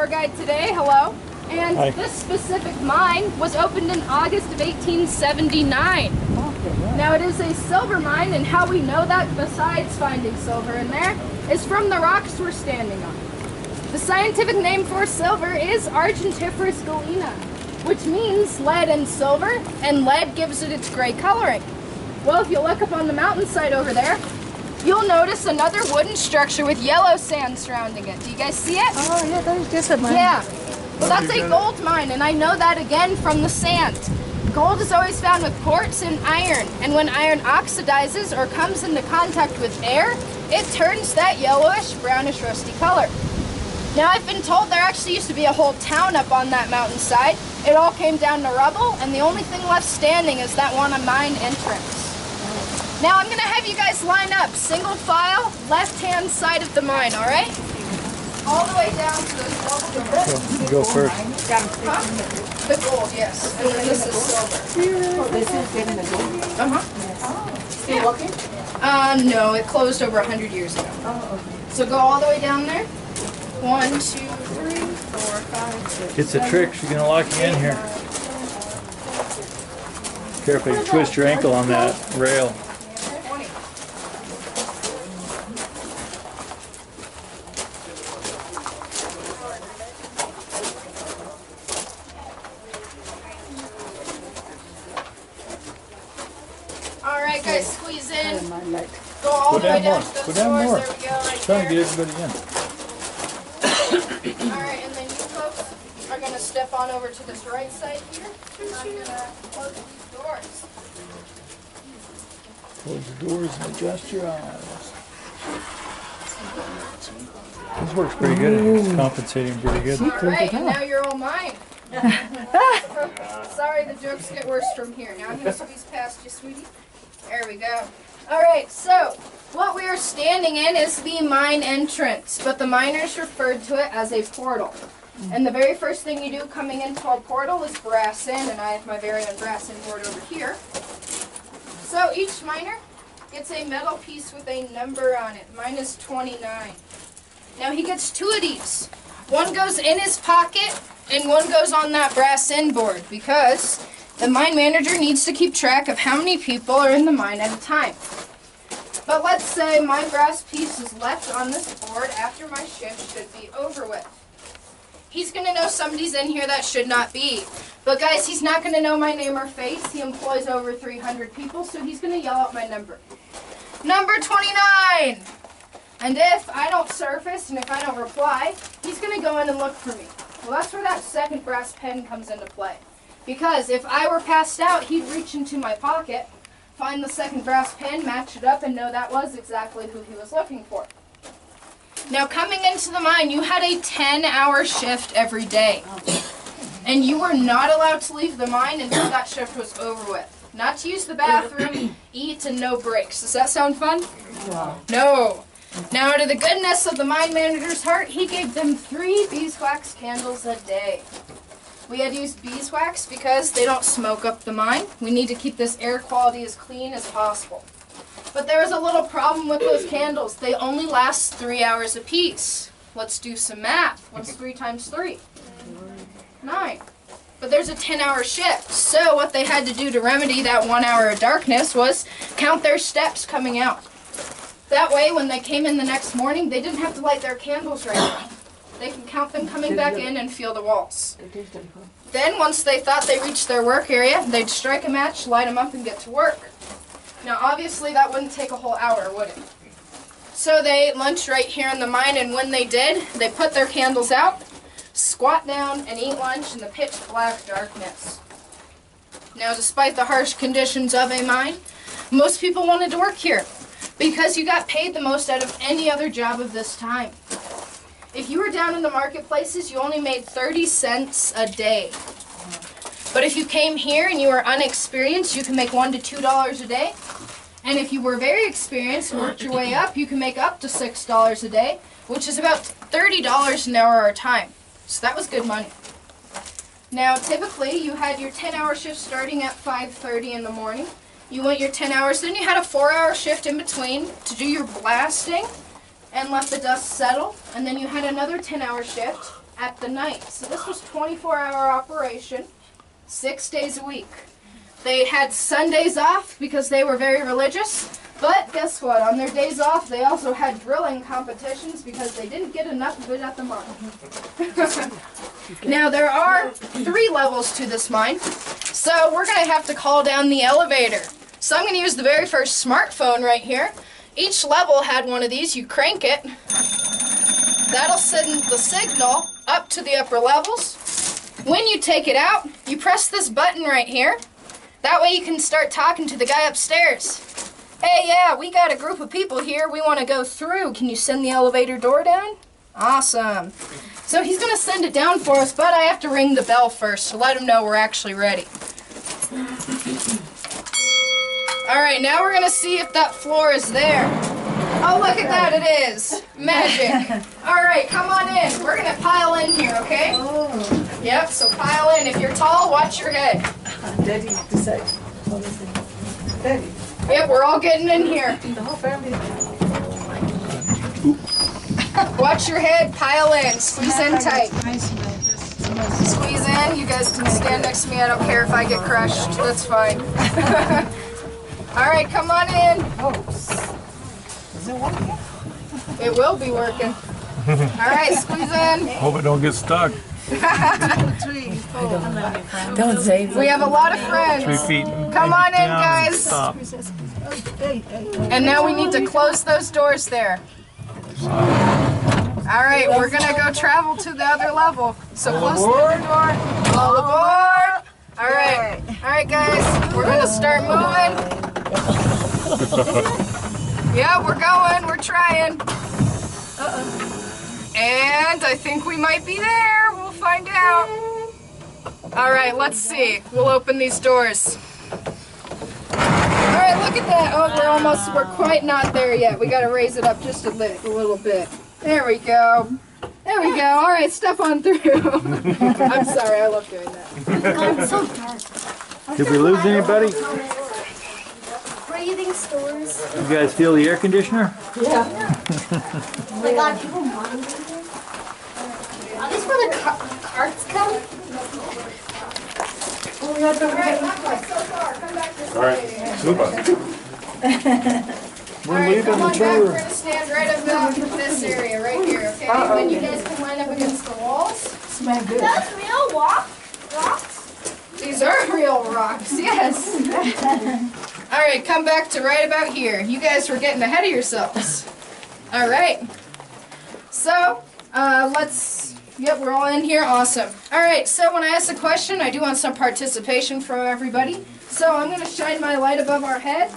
tour guide today. Hello. And Hi. This specific mine was opened in August of 1879. Now it is a silver mine, and how we know that, besides finding silver in there, is from the rocks we're standing on. The scientific name for silver is argentiferous galena, which means lead and silver, and lead gives it its gray coloring. Well, if you look up on the mountainside over there, you'll notice another wooden structure with yellow sand surrounding it. Do you guys see it? Oh, yeah, that is just a mine. Yeah. Well, that's a gold mine, and I know that again from the sand. Gold is always found with quartz and iron, and when iron oxidizes or comes into contact with air, it turns that yellowish, brownish, rusty color. Now, I've been told there actually used to be a whole town up on that mountainside. It all came down to rubble, and the only thing left standing is that one mine entrance. Now, I'm going to have you guys line up, single file, left-hand side of the mine, all right? All the way down to those double doors. You go first. Huh? The gold, yes. And then this is silver. Oh, this is getting the gold? Uh-huh. Still working? No, it closed over 100 years ago. Oh, okay. So go all the way down there. 1, 2, 3, 4, 5, 6. It's a trick. She's gonna lock you in here. Careful, you twist your ankle on that rail. 20. All right, guys, squeeze in. Go all the way down to those Go down doors. more. There we go, right Trying to there. get everybody in. Alright, and then you folks are going to step on over to this right side here. And I'm going to close these doors. Close the doors and adjust your eyes. This works pretty good. It's compensating pretty good. Alright, and now you're all mine. Sorry, the jokes get worse from here. Now I'm going to squeeze past you, sweetie. There we go. Alright, so what we are standing in is the mine entrance, but the miners referred to it as a portal. And the very first thing you do coming into a portal is brass in, and I have my very own brass in board over here. So each miner gets a metal piece with a number on it. Mine is 29. Now he gets 2 of these. One goes in his pocket, and one goes on that brass in board, because the mine manager needs to keep track of how many people are in the mine at a time. But let's say my brass piece is left on this board after my shift should be over with. He's going to know somebody's in here that should not be. But guys, he's not going to know my name or face. He employs over 300 people, so he's going to yell out my number. Number 29! And if I don't surface and if I don't reply, he's going to go in and look for me. Well, that's where that second brass pen comes into play. Because if I were passed out, he'd reach into my pocket, find the second brass pen, match it up, and know that was exactly who he was looking for. Now, coming into the mine, you had a 10-hour shift every day. And you were not allowed to leave the mine until that shift was over with. Not to use the bathroom, eat, and no breaks. Does that sound fun? No. Now, to the goodness of the mine manager's heart, he gave them 3 beeswax candles a day. We had used beeswax because they don't smoke up the mine. We need to keep this air quality as clean as possible. But there was a little problem with those candles. They only last 3 hours apiece. Let's do some math. What's 3 times 3? 9. But there's a 10-hour shift. So what they had to do to remedy that 1 hour of darkness was count their steps coming out. That way, when they came in the next morning, they didn't have to light their candles right now. They can count them coming back in and feel the walls. Then, once they thought they reached their work area, they'd strike a match, light them up, and get to work. Now, obviously, that wouldn't take a whole hour, would it? So they ate lunch right here in the mine, and when they did, they put their candles out, squat down, and eat lunch in the pitch black darkness. Now, despite the harsh conditions of a mine, most people wanted to work here because you got paid the most out of any other job of this time. If you were down in the marketplaces, you only made 30 cents a day. But if you came here and you were unexperienced, you can make $1 to $2 a day. And if you were very experienced and worked your way up, you can make up to $6 a day, which is about $30 an hour or time. So that was good money. Now, typically, you had your 10-hour shift starting at 5:30 in the morning. You went your 10 hours, then you had a 4-hour shift in between to do your blasting and let the dust settle. And then you had another 10-hour shift at the night. So this was 24-hour operation, 6 days a week. They had Sundays off because they were very religious. But guess what? On their days off, they also had drilling competitions because they didn't get enough of it at the mine. Now, there are 3 levels to this mine, so we're going to have to call down the elevator. So I'm going to use the very first smartphone right here. Each level had one of these. You crank it. That'll send the signal up to the upper levels. When you take it out, you press this button right here. That way you can start talking to the guy upstairs. Hey, yeah, we got a group of people here. We want to go through. Can you send the elevator door down? Awesome. So he's going to send it down for us, but I have to ring the bell first to let him know we're actually ready. All right, now we're going to see if that floor is there. Oh, look at that, it is. Magic. All right, come on in. We're going to pile in here, okay? Oh. Yep, so pile in. If you're tall, watch your head. Daddy decide. What is it? Daddy. Yep, we're all getting in here. The whole family. Watch your head, pile in, squeeze in tight. Squeeze in, you guys can stand next to me, I don't care if I get crushed, that's fine. Alright, come on in. Oh. Is it working? It will be working. Alright, squeeze in. Hope it don't get stuck. 2, 3, 4. Don't say We have a lot of 3 friends. feet. Come on in, down and guys. Stop. And now we need to close those doors there. Alright, we're gonna go travel to the other level. So close the other door. All aboard! Alright, guys, we're gonna start moving. Yeah, we're going, we're trying. And I think we might be there. We'll find out. Alright, let's see. We'll open these doors. Alright, look at that. Oh, we're quite not there yet. We gotta raise it up just a little bit. There we go. There we go. Alright, step on through. I'm sorry, I love doing that. It's so dark. Did we lose anybody? Breathing stores. You guys feel the air conditioner? Oh my god, people mind breathing? Are these where the carts come? Alright, not quite so far. Come back this way. Alright, super. We're leaving Come the on back. We're tour. gonna stand right about this area right here, okay? Then you guys can line up against the walls. Smell good. That's real rocks? These are real rocks, yes. Alright, come back to right about here. You guys were getting ahead of yourselves. Alright. So, yep, we're all in here. Awesome. Alright, so when I ask a question, I do want some participation from everybody. So I'm going to shine my light above our head,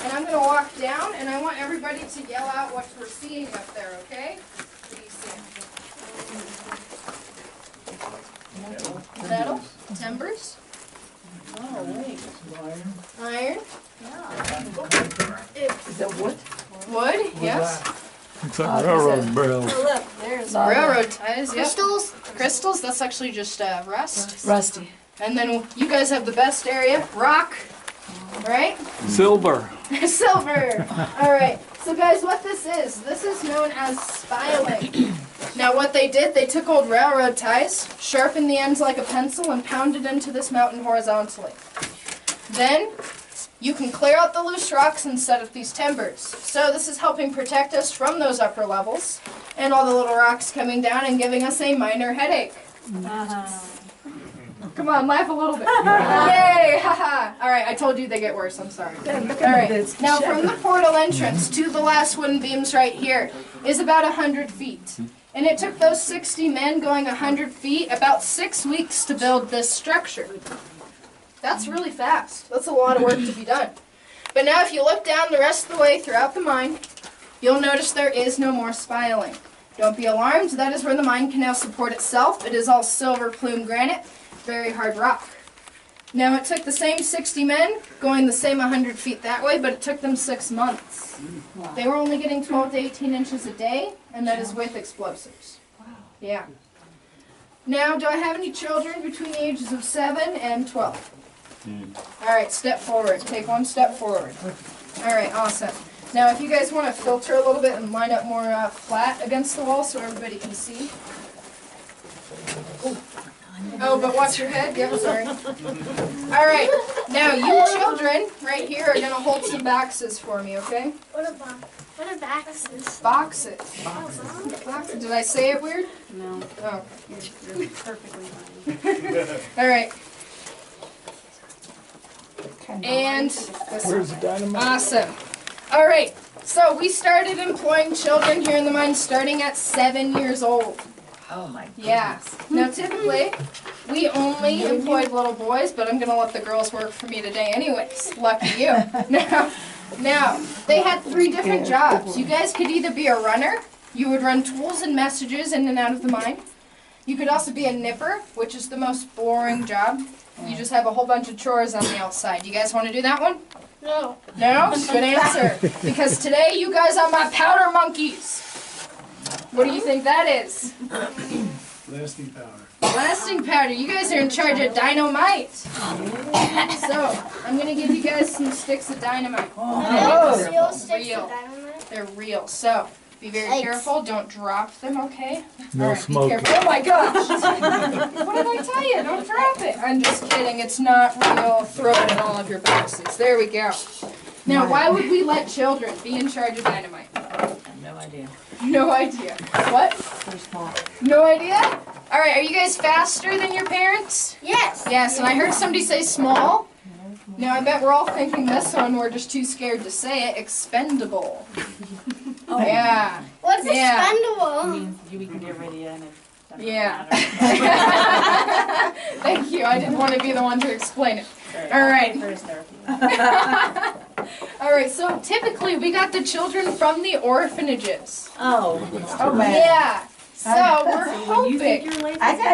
and I'm going to walk down, and I want everybody to yell out what we're seeing up there, okay? What do you see? Metal? Timbers? Oh, wait. Iron? Is that wood? Wood? Yes. It's like railroad bells. Look, there's Railroad ties, yep. Crystals? Crystals, that's actually just rust. Rusty. And then you guys have the best area, rock, right? Silver. Silver. All right. So guys, what this is known as spiling. Now what they did, they took old railroad ties, sharpened the ends like a pencil, and pounded into this mountain horizontally. Then you can clear out the loose rocks and set up these timbers. So this is helping protect us from those upper levels and all the little rocks coming down and giving us a minor headache. Come on, laugh a little bit. Yay! Haha! Alright, I told you they get worse, I'm sorry. Alright, now from the portal entrance to the last wooden beams right here is about 100 feet. And it took those 60 men going 100 feet about 6 weeks to build this structure. That's really fast. That's a lot of work to be done. But now if you look down the rest of the way throughout the mine, you'll notice there is no more spiling. Don't be alarmed, that is where the mine can now support itself. It is all silver plume granite, very hard rock. Now it took the same 60 men going the same 100 feet that way, but it took them 6 months. They were only getting 12 to 18 inches a day, and that is with explosives. Yeah. Now, do I have any children between the ages of 7 and 12? Alright, step forward. Take one step forward. Alright, awesome. Now, if you guys want to filter a little bit and line up more flat against the wall so everybody can see. Oh, but watch your head. Yeah, sorry. All right. Now, you children right here are gonna hold some boxes for me, okay? What are boxes? Boxes. Boxes. Did I say it weird? No, Oh. you're perfectly fine. All right. And Where's the dynamite? awesome. All right. So we started employing children here in the mine starting at 7 years old. Oh my goodness. Yeah. Now typically, we only employed little boys, but I'm gonna let the girls work for me today anyways. Lucky you. Now, they had 3 different jobs. You guys could either be a runner, you would run tools and messages in and out of the mine. You could also be a nipper, which is the most boring job. You just have a whole bunch of chores on the outside. You guys want to do that one? No. No? Good answer. Because today you guys are my powder monkeys. What do you think that is? Lasting power. Blasting powder. You guys are in charge of dynamite. So, I'm going to give you guys some sticks of dynamite. Real sticks Real. of dynamite. They're real. So, be very Yikes. careful. Don't drop them, okay? No All right, be smoking. careful. Oh my gosh! What did I tell you? Don't drop it. I'm just kidding. It's not real. Throw it in all of your boxes. There we go. Now, why would we let children be in charge of dynamite? I have no idea. No idea. What? They're small. No idea? All right, are you guys faster than your parents? Yes. Yes, and I heard somebody say small. Now, I bet we're all thinking this one, we're just too scared to say it, expendable. Oh. Yeah. What's Yeah. expendable? Means we can get rid of you and it doesn't Yeah. matter. Thank you, I didn't want to be the one to explain it. Sorry, All right. First therapy. All right, so typically we got the children from the orphanages. Oh. Yeah. So we're When you think hoping. you're late, I got